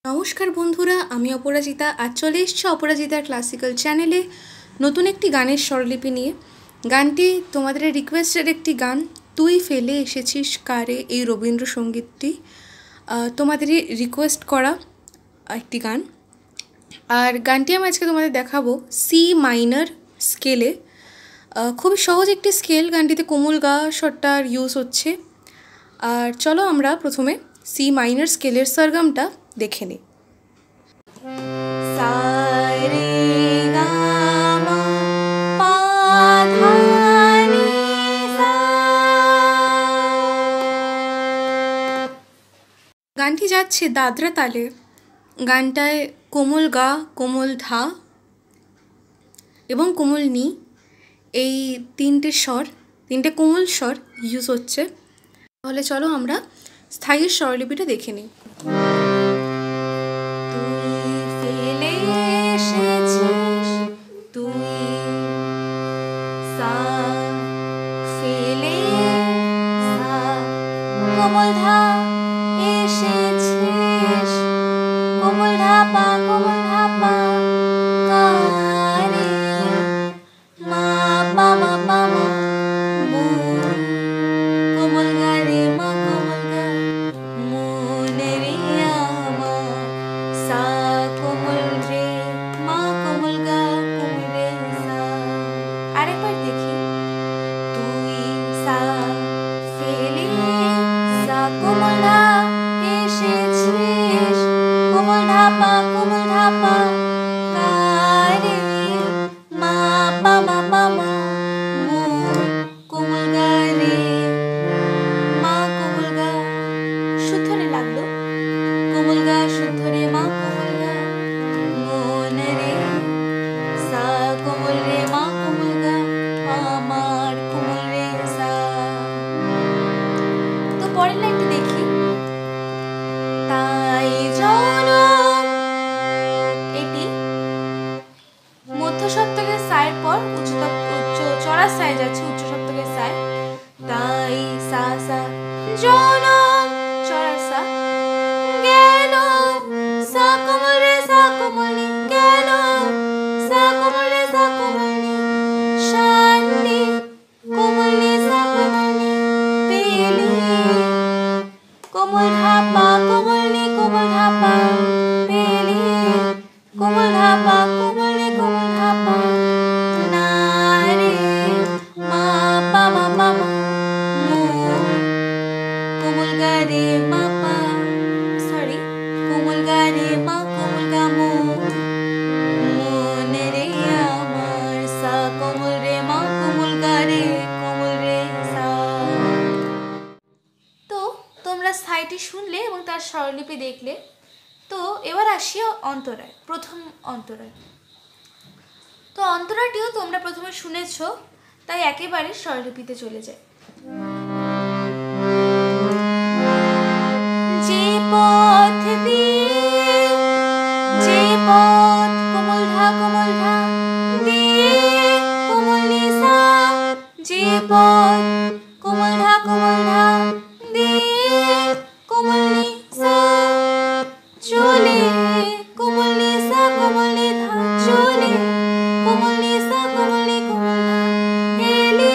নমস্কার বন্ধুরা, আমি অপরাজিতা। আজ চলে এসেছি অপরাজিতার ক্লাসিক্যাল চ্যানেলে নতুন একটি গানের স্বরলিপি নিয়ে। গানটি তোমাদের রিকোয়েস্টের একটি গান, তুই ফেলে এসেছিস কারে, এই রবীন্দ্রসঙ্গীতটি তোমাদেরই রিকোয়েস্ট করা একটি গান। আর গানটি আমি আজকে তোমাদের দেখাবো সি মাইনর স্কেলে। খুবই সহজ একটি স্কেল, গানটিতে কোমল গা স্বরটার ইউজ হচ্ছে। আর চলো আমরা প্রথমে সি মাইনর স্কেলের সরগমটা দেখে নিই। গানটি যাচ্ছে দাদরা তালে। গানটায় কোমল গা, কোমল ধা এবং কোমল নি, এই তিনটে কোমল স্বর ইউজ হচ্ছে। তাহলে চলো আমরা স্থায়ী স্বরলিপিটা দেখে নিই। স্থায়ীটি শুনলে এবং তার স্বরলিপি দেখলে। তো এবার আসি অন্তরায়, প্রথম অন্তরায়। তো অন্তরাটিও তোমরা প্রথমে শুনেছ, তাই একেবারে স্বরলিপিতে চলে যায়। যে পথ দিয়ে, যে পথ কোমল ধা দিয়ে কোমল নিসা, যে পথ কোমল ধা দিয়ে কোমল নিসা চলে, কোমল নিসা কোমল ধা চলে, কোমল নিসা কোমল এলে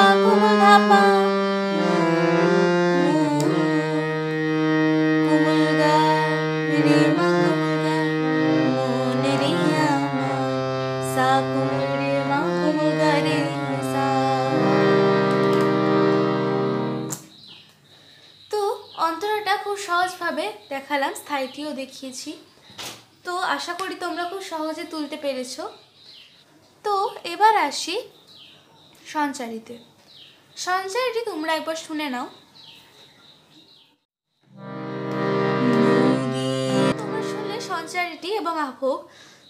পা কোমল ধা পা কোমল গা রে মা কোমল গা মন রে আমার সা কোমল রে মা কোমল গা রে সা। তো অন্তরাটা খুব সহজভাবে দেখালাম, স্থায়ীটিও দেখিয়েছি। তো আশা করি তোমরা খুব সহজে তুলতে পেরেছো। তো এবার আসি সঞ্চারিতে। সঞ্চারিটি তোমরা একবার শুনে নাও। তোমরা শুনলে সঞ্চারিটি এবং আভোগ।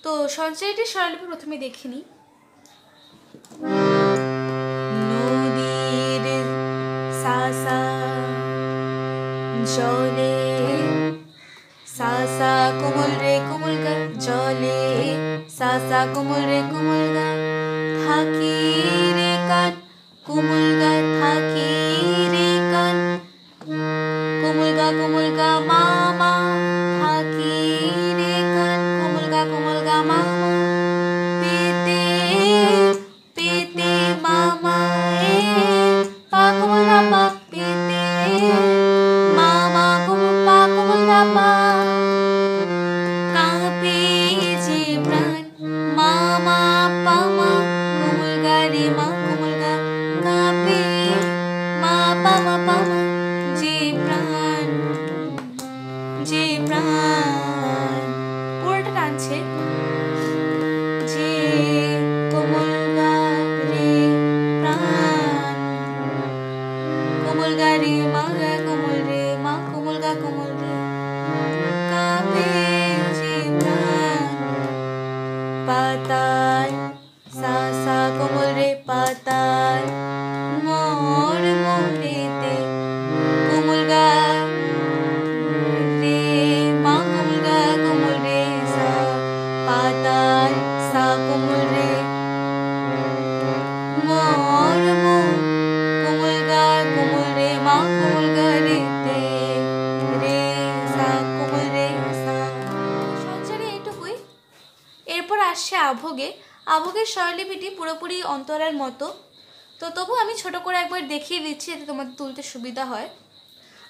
তো সঞ্চারিটির স্বরলিপি প্রথমে দেখে নিই। নদীর সাসা জলে সাসা কোমল রে কোমল গা জলে সাসা কোমল রে কোমল গা থাকি রে কান কোমল গা থাকি রে কান কোমল গা মামা থাকি রে কান কোমল গা মামা পেতে পেতে মামা এ পা কোমল গা পা পেতে মামা কোমল পা কোমল গা পা কাঁপে যে প্রাণ মামা পামা কোমল গা রে মা কোমল গা কাঁপে মা পামা পামা যে প্রাণ পুরোটা টানছে যে কোমল গা রে প্রাণ কোমল গা রে মা গা কোমল রে মা কোমল গা কোমল রে কাঁপে যে প্রাণ পাতাল সা সা কোমল রে পাতাল মোর মোরেতে কোমল গা রে মা কোমল গা কোমল রে সা পাতাল সা কোমল রে মোর মো কোমল গা কোমল রে মা কোমল গা রে তে রে সা কোমল রে সা। সঞ্চারে এইটুকুই। এরপর আসছে আভোগে। আভোগের স্বরলিপিটি পুরোপুরি অন্তরার মতো। তো তবু আমি ছোট করে একবার দেখিয়ে দিচ্ছি যাতে তোমাদের তুলতে সুবিধা হয়।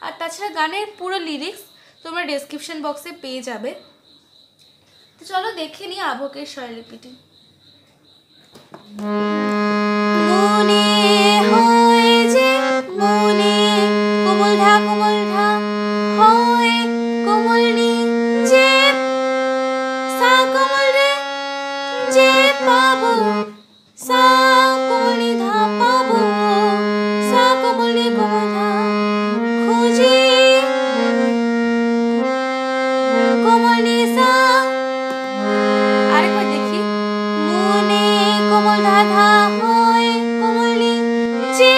আর তাছাড়া গানের পুরো লিরিক্স তোমরা ডেসক্রিপশন বক্সে পেয়ে যাবে। তো চলো দেখে নিই আভোগের স্বরলিপিটি। মনে হয় যে মনে কোমল ধা হয় কোমল নি যে সা কোমল রে যে পাবো সা কোমল নি ধা পাবো সা কোমল নি কোমল ধা খুঁজি কোমল নি সা। আরেকবার দেখি। মনে কোমল ধা ধা হয় কোমল নি যে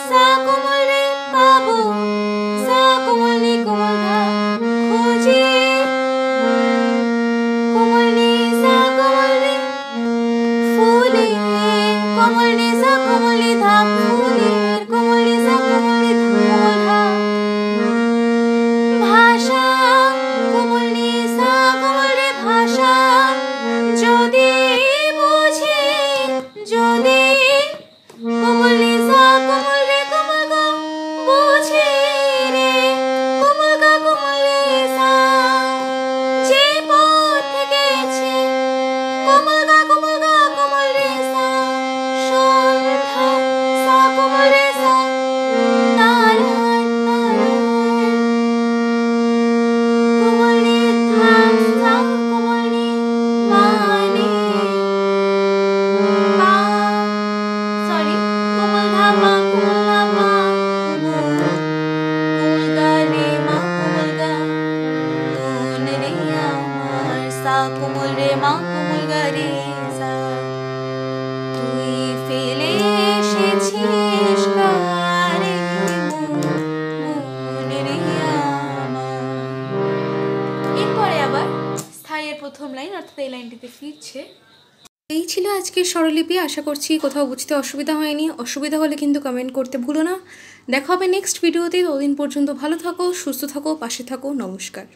সা কোমল রে পাবো সা কোমল নি কোমল ধা খুঁজি কোমল নি সা কোমল রে ফুলে কোমল নি সা কোমল নি ধা ফুলে কোমল নি সা কোমল নি ধা কোমল ধা ভাষা কোমল নি সা কোমল রে ভাষা যদি বুঝি যদি কোমল নি সা কোমল রে কোমল গা বুঝি রে কোমল গা কোমল রে সা যে পথ গেছে কোমল গা কোমল রে সা সন্ধ্যা সা কোমল রে সা তারা কোমল নি ধা সা কোমল নি মানে পা সরি কোমল ধা পা কোমল ধা পা কোমল গা রে মা কোমল গা মন রে আমার সা কোমল রে মা কোমল গা রে সা। তুই ফেলে এসেছিস কারে মন রে আমার। এরপরে আবার স্থায়ীর প্রথম লাইন অর্থাৎ এই লাইনটিতে ফিরছে। এই ছিল আজকের স্বরলিপি। আশা করছি কোথাও বুঝতে অসুবিধা হয়নি। অসুবিধা হলে কিন্তু কমেন্ট করতে ভুলো না। দেখা হবে নেক্সট ভিডিওতে। ততদিন পর্যন্ত ভালো থাকো, সুস্থ থাকো, পাশে থাকো। নমস্কার।